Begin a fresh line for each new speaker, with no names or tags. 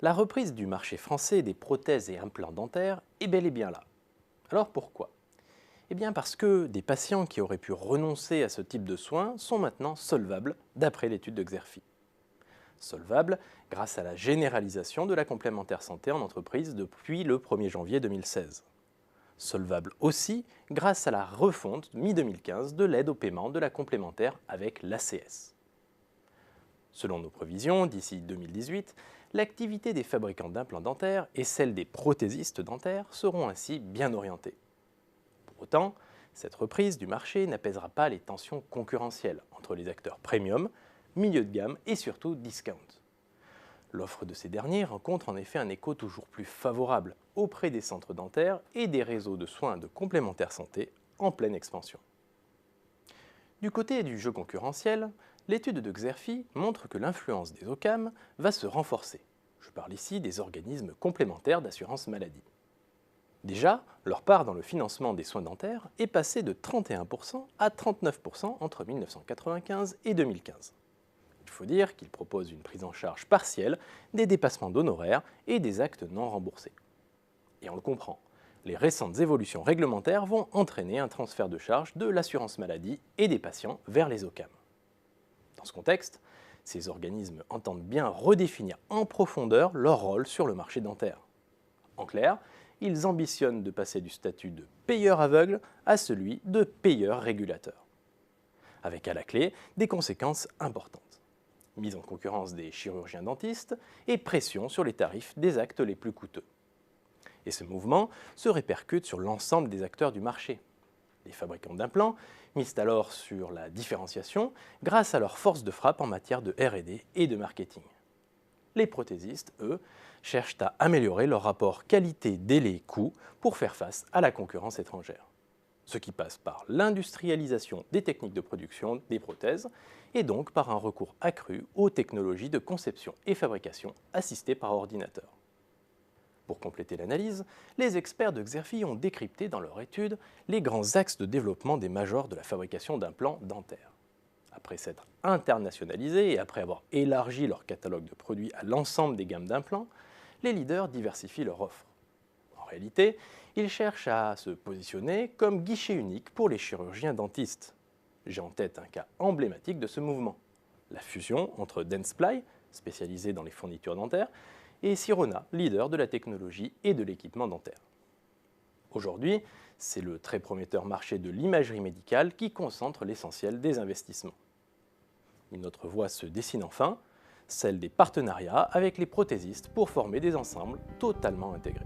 La reprise du marché français des prothèses et implants dentaires est bel et bien là. Alors pourquoi? Eh bien parce que des patients qui auraient pu renoncer à ce type de soins sont maintenant solvables d'après l'étude de Xerfi. Solvables grâce à la généralisation de la complémentaire santé en entreprise depuis le 1er janvier 2016. Solvables aussi grâce à la refonte mi-2015 de l'aide au paiement de la complémentaire avec l'ACS. Selon nos prévisions, d'ici 2018, l'activité des fabricants d'implants dentaires et celle des prothésistes dentaires seront ainsi bien orientées. Pour autant, cette reprise du marché n'apaisera pas les tensions concurrentielles entre les acteurs premium, milieu de gamme et surtout discount. L'offre de ces derniers rencontre en effet un écho toujours plus favorable auprès des centres dentaires et des réseaux de soins de complémentaire santé en pleine expansion. Du côté du jeu concurrentiel, l'étude de Xerfi montre que l'influence des OCAM va se renforcer. Je parle ici des organismes complémentaires d'assurance maladie. Déjà, leur part dans le financement des soins dentaires est passée de 31% à 39% entre 1995 et 2015. Il faut dire qu'ils proposent une prise en charge partielle des dépassements d'honoraires et des actes non remboursés. Et on le comprend, les récentes évolutions réglementaires vont entraîner un transfert de charges de l'assurance maladie et des patients vers les OCAM. Dans ce contexte, ces organismes entendent bien redéfinir en profondeur leur rôle sur le marché dentaire. En clair, ils ambitionnent de passer du statut de payeur aveugle à celui de payeur régulateur, avec à la clé des conséquences importantes. Mise en concurrence des chirurgiens dentistes et pression sur les tarifs des actes les plus coûteux. Et ce mouvement se répercute sur l'ensemble des acteurs du marché. Les fabricants d'implants misent alors sur la différenciation grâce à leur force de frappe en matière de R&D et de marketing. Les prothésistes, eux, cherchent à améliorer leur rapport qualité-délai-coût pour faire face à la concurrence étrangère. Ce qui passe par l'industrialisation des techniques de production des prothèses et donc par un recours accru aux technologies de conception et fabrication assistées par ordinateur. Pour compléter l'analyse, les experts de Xerfi ont décrypté dans leur étude les grands axes de développement des majors de la fabrication d'implants dentaires. Après s'être internationalisés et après avoir élargi leur catalogue de produits à l'ensemble des gammes d'implants, les leaders diversifient leur offre. En réalité, ils cherchent à se positionner comme guichet unique pour les chirurgiens dentistes. J'ai en tête un cas emblématique de ce mouvement, la fusion entre Dentsply, spécialisé dans les fournitures dentaires, et Sirona, leader de la technologie et de l'équipement dentaire. Aujourd'hui, c'est le très prometteur marché de l'imagerie médicale qui concentre l'essentiel des investissements. Une autre voie se dessine enfin, celle des partenariats avec les prothésistes pour former des ensembles totalement intégrés.